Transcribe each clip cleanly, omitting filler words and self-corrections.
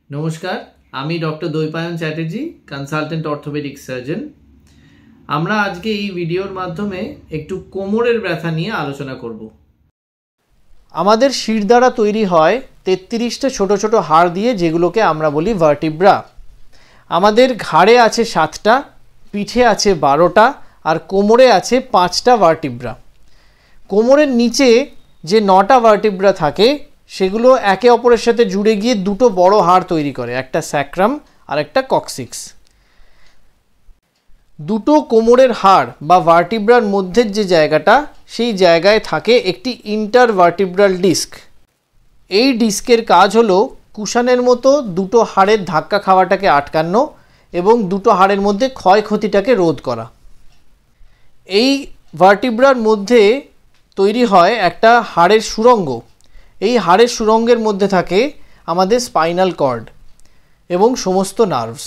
নমস্কার, আমি doctor Dwaipayan Chatterjee, consultant orthopaedic surgeon. আমরা আজকে এই ভিডিওর মাধ্যমে একটু কোমরের ব্যথা নিয়ে আলোচনা করব। আমাদের শির দ্বারা তৈরি হয় 33টা ছোট ছোট হাড় দিয়ে, যেগুলোকে আমরা বলি ভার্টিব্রা। আমাদের ঘাড়ে আছে 7টা, পিঠে আছে 12টা, আর কোমরে আছে 5টা ভার্টিব্রা। কোমরের নিচে যে 9টা ভার্টিব্রা থাকে সেগুলো একে অপরের সাথে জুড়ে গিয়ে দুটো বড় হাড় তৈরি করে, একটা স্যাক্রাম আর একটা কক্সিক্স। দুটো কোমরের হাড় বা ভার্টিব্রার মধ্যের যে জায়গাটা, সেই জায়গায় থাকে একটি ইন্টারভার্টিব্রাল ডিস্ক। এই ডিস্কের কাজ হলো কুশনের মতো দুটো হাড়ের ধাক্কা খাওয়াটাকে আটকানো এবং দুটো হাড়ের মধ্যে ক্ষয়ক্ষতিটাকে রোধ করা। এই ভার্টিব্রার মধ্যে তৈরি হয় একটা হাড়ের সুড়ঙ্গ। এই হাড়ের সুড়ঙ্গের মধ্যে থাকে আমাদের স্পাইনাল কর্ড এবং সমস্ত নার্ভস।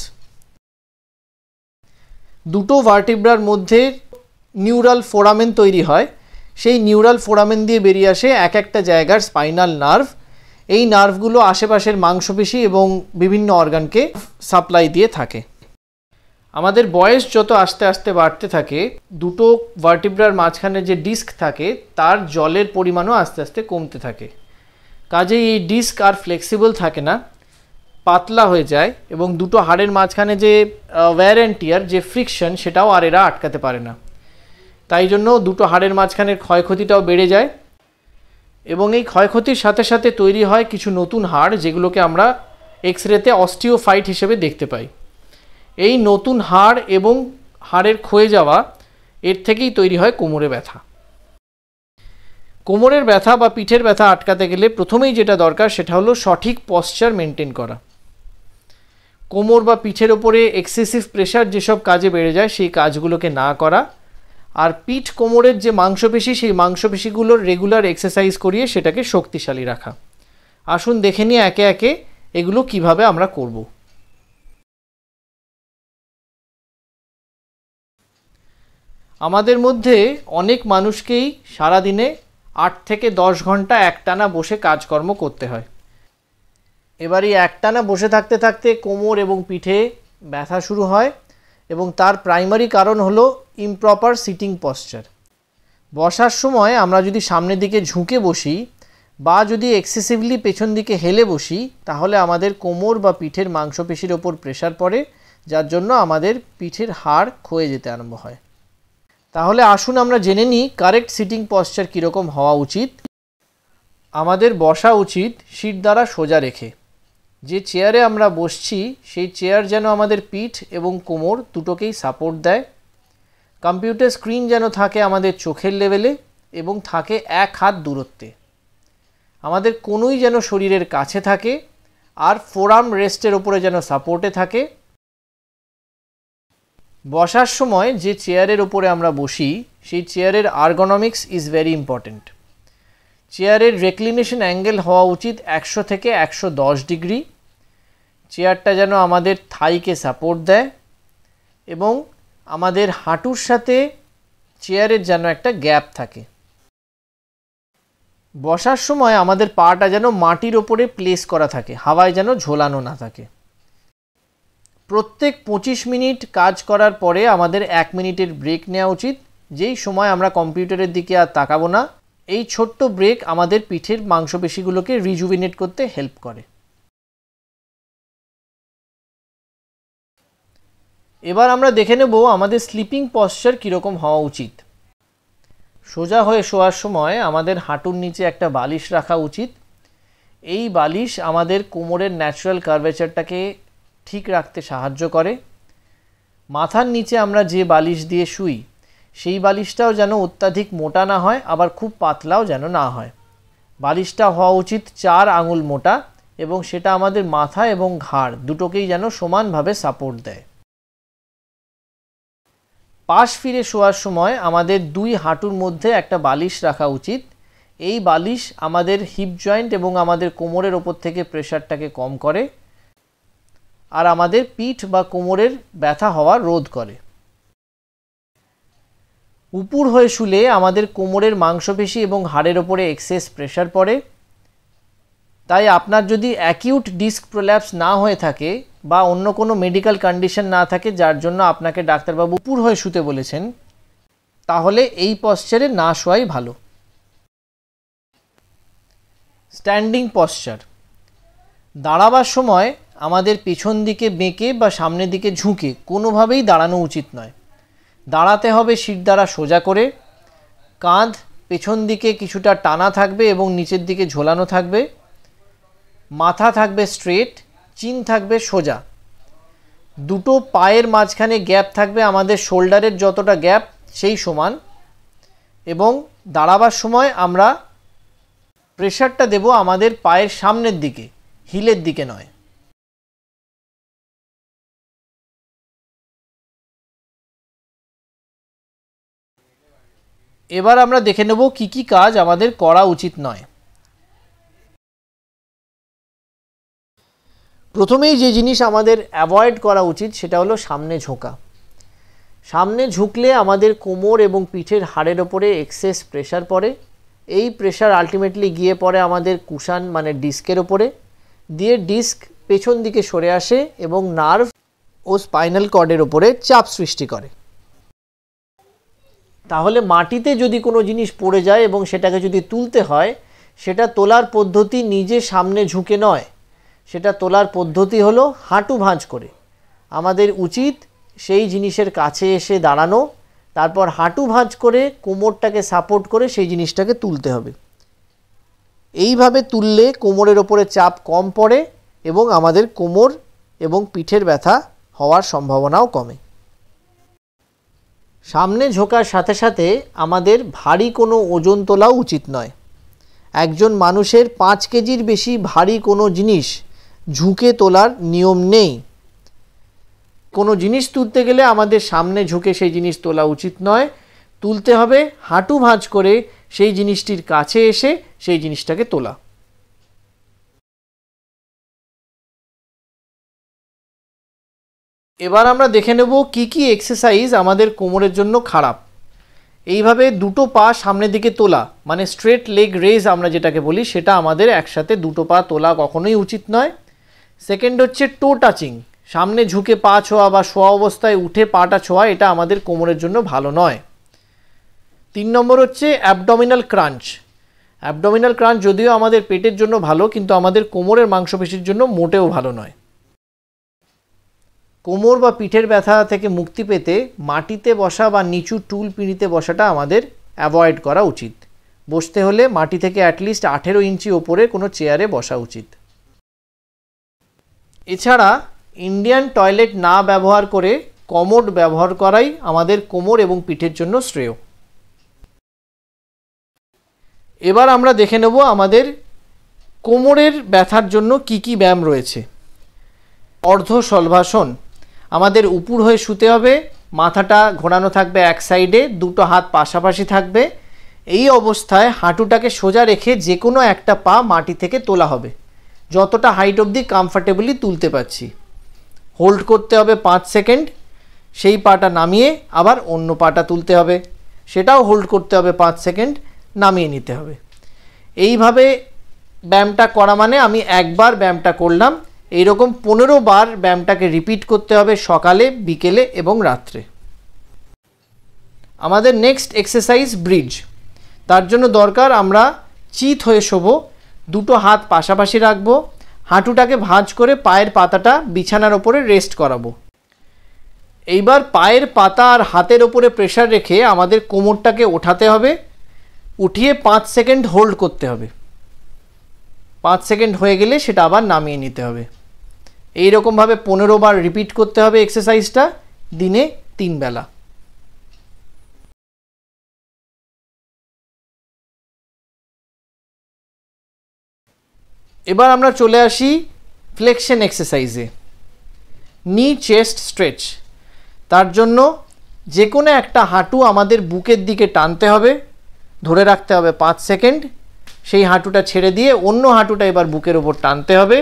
দুটো ভার্টিব্রার মধ্যে নিউরাল ফোরামেন তৈরি হয়। সেই নিউরাল ফোরামেন দিয়ে বেরিয়ে আসে এক একটা জায়গার স্পাইনাল নার্ভ। এই নার্ভগুলো আশেপাশের মাংসপেশি এবং বিভিন্ন অর্গানকে সাপ্লাই দিয়ে থাকে। আমাদের বয়স যত আস্তে আস্তে বাড়তে থাকে, দুটো ভার্টিব্রার মাঝখানে যে ডিস্ক থাকে তার জলের পরিমাণও আস্তে আস্তে কমতে থাকে। কাজেই এই ডিস্ক আর ফ্লেক্সিবল থাকে না, পাতলা হয়ে যায় এবং দুটো হাড়ের মাঝখানে যে ওয়্যার অ্যান্ড টিয়ার, যে ফ্রিকশন, সেটাও আর এরা আটকাতে পারে না। তাই জন্য দুটো হাড়ের মাঝখানের ক্ষয়ক্ষতিটাও বেড়ে যায় এবং এই ক্ষয়ক্ষতির সাথে সাথে তৈরি হয় কিছু নতুন হাড়, যেগুলোকে আমরা এক্সরেতে অস্টিওফাইট হিসেবে দেখতে পাই। এই নতুন হাড় এবং হাড়ের ক্ষয়ে যাওয়া, এর থেকেই তৈরি হয় কোমরে ব্যথা। কোমরের ব্যথা বা পিঠের ব্যথা আটকাতে গেলে প্রথমেই যেটা দরকার সেটা হলো সঠিক পশ্চার মেনটেন করা। কোমর বা পিঠের ওপরে এক্সেসিভ প্রেশার যেসব কাজে বেড়ে যায় সেই কাজগুলোকে না করা, আর পিঠ কোমরের যে মাংসপেশি, সেই মাংসপেশিগুলোর রেগুলার এক্সারসাইজ করিয়ে সেটাকে শক্তিশালী রাখা। আসুন দেখে নিয়ে একে একে এগুলো কিভাবে আমরা করব। আমাদের মধ্যে অনেক মানুষকেই সারাদিনে 8 থেকে 10 ঘন্টা একটানা বসে কাজকর্ম করতে হয়। এবার এই একটানা বসে থাকতে থাকতে কোমর এবং পিঠে ব্যথা শুরু হয় এবং তার প্রাইমারি কারণ হলো ইমপ্রপার সিটিং পশ্চার। বসার সময় আমরা যদি সামনের দিকে ঝুঁকে বসি বা যদি এক্সেসিভলি পেছন দিকে হেলে বসি, তাহলে আমাদের কোমর বা পিঠের মাংসপেশির ওপর প্রেশার পড়ে, যার জন্য আমাদের পিঠের হাড় ক্ষয়ে যেতে আরম্ভ হয়। তাহলে আসুন আমরা জেনে নিই কারেক্ট সিটিং পশ্চার কীরকম হওয়া উচিত। আমাদের বসা উচিত শির দ্বারা সোজা রেখে। যে চেয়ারে আমরা বসছি সেই চেয়ার যেন আমাদের পিঠ এবং কোমর দুটোকেই সাপোর্ট দেয়। কম্পিউটার স্ক্রিন যেন থাকে আমাদের চোখের লেভেলে এবং থাকে 1 হাত দূরত্বে। আমাদের কোনোই যেন শরীরের কাছে থাকে আর ফোরাম রেস্টের ওপরে যেন সাপোর্টে থাকে। বসার সময় যে চেয়ারের ওপরে আমরা বসি সেই চেয়ারের আর্গোনমিক্স ইজ ভেরি ইম্পর্ট্যান্ট। চেয়ারের রেক্লিনেশন অ্যাঙ্গেল হওয়া উচিত 100 থেকে 110 ডিগ্রি। চেয়ারটা যেন আমাদের থাইকে সাপোর্ট দেয় এবং আমাদের হাঁটুর সাথে চেয়ারের যেন একটা গ্যাপ থাকে। বসার সময় আমাদের পাটা যেন মাটির ওপরে প্লেস করা থাকে, হাওয়ায় যেন ঝোলানো না থাকে। প্রত্যেক 25 মিনিট কাজ করার পরে আমাদের 1 মিনিটের ব্রেক নেওয়া উচিত, যেই সময় আমরা কম্পিউটারের দিকে আর তাকাবো না। এই ছোট্ট ব্রেক আমাদের পিঠের মাংসপেশিগুলোকে রিজুভিনেট করতে হেল্প করে। এবার আমরা দেখে নেব আমাদের স্লিপিং পশ্চার কীরকম হওয়া উচিত। সোজা হয়ে শোয়ার সময় আমাদের হাঁটুর নিচে একটা বালিশ রাখা উচিত। এই বালিশ আমাদের কোমরের ন্যাচারাল কার্ভেচারটাকে ঠিক রাখতে সাহায্য করে। মাথার নিচে আমরা যে বালিশ দিয়ে শুই সেই বালিশটাও যেন অত্যাধিক মোটা না হয়, আবার খুব পাতলাও যেন না হয়। বালিশটা হওয়া উচিত 4 আঙুল মোটা এবং সেটা আমাদের মাথা এবং ঘাড় দুটোকেই যেন সমানভাবে সাপোর্ট দেয়। পাশ ফিরে শোয়ার সময় আমাদের 2 হাঁটুর মধ্যে একটা বালিশ রাখা উচিত। এই বালিশ আমাদের হিপ জয়েন্ট এবং আমাদের কোমরের ওপর থেকে প্রেশারটাকে কম করে আর আমাদের পিঠ বা কোমরের ব্যথা হওয়া রোধ করে। উপুর হয়ে শুলে আমাদের কোমরের মাংসপেশি এবং হাড়ের ওপরে এক্সেস প্রেশার পড়ে। তাই আপনার যদি অ্যাকিউট ডিস্ক প্রোল্যাপস না হয়ে থাকে বা অন্য কোনো মেডিকেল কন্ডিশন না থাকে যার জন্য আপনাকে ডাক্তারবাবু উপুর হয়ে শুতে বলেছেন, তাহলে এই পশ্চারে না শোয়াই ভালো। Standing posture. দাঁড়াবার সময় আমাদের পেছন দিকে বেঁকে বা সামনের দিকে ঝুঁকে কোনোভাবেই দাঁড়ানো উচিত নয়। দাঁড়াতে হবে শির দ্বারা সোজা করে, কাঁধ পেছন দিকে কিছুটা টানা থাকবে এবং নিচের দিকে ঝোলানো থাকবে, মাথা থাকবে স্ট্রেট, চিন থাকবে সোজা, দুটো পায়ের মাঝখানে গ্যাপ থাকবে আমাদের শোল্ডারের যতটা গ্যাপ সেই সমান, এবং দাঁড়াবার সময় আমরা প্রেশারটা দেব আমাদের পায়ের সামনের দিকে, হিলের দিকে নয়। এবার আমরা দেখে নেব কি কি কাজ আমাদের করা উচিত নয়। প্রথমেই যে জিনিস আমাদের অ্যাভয়েড করা উচিত সেটা হলো সামনে ঝোঁকা। সামনে ঝুঁকলে আমাদের কোমর এবং পিঠের হাড়ের ওপরে এক্সেস প্রেশার পড়ে। এই প্রেশার আলটিমেটলি গিয়ে পড়ে আমাদের কুশান মানে ডিস্কের ওপরে, দিয়ে ডিস্ক পেছন দিকে সরে আসে এবং নার্ভ ও স্পাইনাল কর্ডের ওপরে চাপ সৃষ্টি করে। তাহলে মাটিতে যদি কোনো জিনিস পড়ে যায় এবং সেটাকে যদি তুলতে হয়, সেটা তোলার পদ্ধতি নিজে সামনে ঝুঁকে নয়, সেটা তোলার পদ্ধতি হলো হাঁটু ভাঁজ করে। আমাদের উচিত সেই জিনিসের কাছে এসে দাঁড়ানো, তারপর হাঁটু ভাঁজ করে কোমরটাকে সাপোর্ট করে সেই জিনিসটাকে তুলতে হবে। এইভাবে তুললে কোমরের ওপরে চাপ কম পড়ে এবং আমাদের কোমর এবং পিঠের ব্যথা হওয়ার সম্ভাবনাও কমে। সামনে ঝোঁকার সাথে সাথে আমাদের ভারী কোনো ওজন তোলাও উচিত নয়। একজন মানুষের 5 কেজির বেশি ভারী কোনো জিনিস ঝুঁকে তোলার নিয়ম নেই। কোনো জিনিস তুলতে গেলে আমাদের সামনে ঝুঁকে সেই জিনিস তোলা উচিত নয়, তুলতে হবে হাঁটু ভাঁজ করে সেই জিনিসটির কাছে এসে সেই জিনিসটাকে তোলা। এবার আমরা দেখে নেব কি কি এক্সারসাইজ আমাদের কোমরের জন্য খারাপ। এইভাবে দুটো পা সামনের দিকে তোলা মানে স্ট্রেট লেগ রেজ আমরা যেটাকে বলি, সেটা আমাদের একসাথে দুটো পা তোলা কখনোই উচিত নয়। সেকেন্ড হচ্ছে টো টাচিং, সামনে ঝুঁকে পা ছোঁয়া বা শোয়া অবস্থায় উঠে পাটা ছোঁয়া, এটা আমাদের কোমরের জন্য ভালো নয়। 3 নম্বর হচ্ছে অ্যাবডোমিনাল ক্রাঞ্চ। অ্যাবডোমিনাল ক্রাঞ্চ যদিও আমাদের পেটের জন্য ভালো, কিন্তু আমাদের কোমরের মাংসপেশির জন্য মোটেও ভালো নয়। কোমর বা পিঠের ব্যথা থেকে মুক্তি পেতে মাটিতে বসা বা নিচু টুল পিঁড়িতে বসাটা আমাদের অ্যাভয়েড করা উচিত। বসতে হলে মাটি থেকে অ্যাটলিস্ট 18 ইঞ্চি ওপরে কোনো চেয়ারে বসা উচিত। এছাড়া ইন্ডিয়ান টয়লেট না ব্যবহার করে কমোড ব্যবহার করাই আমাদের কোমর এবং পিঠের জন্য শ্রেয়। এবার আমরা দেখে নেব আমাদের কোমরের ব্যথার জন্য কি কি ব্যায়াম রয়েছে। অর্ধ শলভাসন, আমাদের উপুর হয়ে শুতে হবে, মাথাটা ঘোরানো থাকবে এক সাইডে, দুটো হাত পাশাপাশি থাকবে। এই অবস্থায় হাঁটুটাকে সোজা রেখে যে কোনো একটা পা মাটি থেকে তোলা হবে, যতটা হাইট অবধি কমফর্টেবলি তুলতে পারছি। হোল্ড করতে হবে 5 সেকেন্ড, সেই পাটা নামিয়ে আবার অন্য পাটা তুলতে হবে, সেটাও হোল্ড করতে হবে 5 সেকেন্ড, নামিয়ে নিতে হবে। এইভাবে ব্যায়ামটা করা মানে আমি একবার ব্যায়ামটা করলাম, এইরকম 15 বার ব্যায়ামটাকে রিপিট করতে হবে সকালে, বিকেলে এবং রাত্রে। আমাদের নেক্সট এক্সারসাইজ ব্রিজ। তার জন্য দরকার আমরা চিত হয়ে শোবো, দুটো হাত পাশাপাশি রাখবো, হাঁটুটাকে ভাঁজ করে পায়ের পাতাটা বিছানার ওপরে রেস্ট করাবো। এইবার পায়ের পাতা আর হাতের ওপরে প্রেশার রেখে আমাদের কোমরটাকে ওঠাতে হবে, উঠিয়ে 5 সেকেন্ড হোল্ড করতে হবে। 5 সেকেন্ড হয়ে গেলে সেটা আবার নামিয়ে নিতে হবে। এই রকমভাবে 15 বার রিপিট করতে হবে এক্সারসাইজটা, দিনে 3 বেলা। এবার আমরা চলে আসি ফ্লেকশন এক্সারসাইজে, নি চেস্ট স্ট্রেচ। তার জন্য যে কোনো একটা হাঁটু আমাদের বুকের দিকে টানতে হবে, ধরে রাখতে হবে 5 সেকেন্ড, সেই হাঁটুটা ছেড়ে দিয়ে অন্য হাঁটুটা এবার বুকের ওপর টানতে হবে,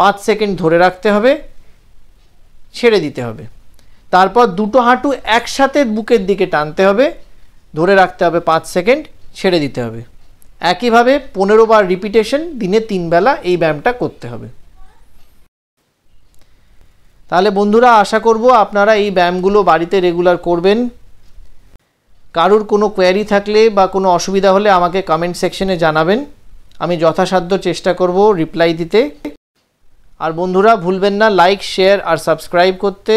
5 সেকেন্ড ধরে রাখতে হবে, ছেড়ে দিতে হবে। তারপর দুটো হাঁটু একসাথে বুকের দিকে টানতে হবে, ধরে রাখতে হবে 5 সেকেন্ড, ছেড়ে দিতে হবে। একইভাবে 15 বার রিপিটেশন দিনে 3 বেলা এই ব্যায়ামটা করতে হবে। তাহলে বন্ধুরা, আশা করব আপনারা এই ব্যায়ামগুলো বাড়িতে রেগুলার করবেন। কারুর কোনো কোয়েরি থাকলে বা কোনো অসুবিধা হলে আমাকে কমেন্ট সেকশনে জানাবেন, আমি যথাসাধ্য চেষ্টা করব রিপ্লাই দিতে। আর বন্ধুরা, ভুলবেন না লাইক, শেয়ার আর সাবস্ক্রাইব করতে।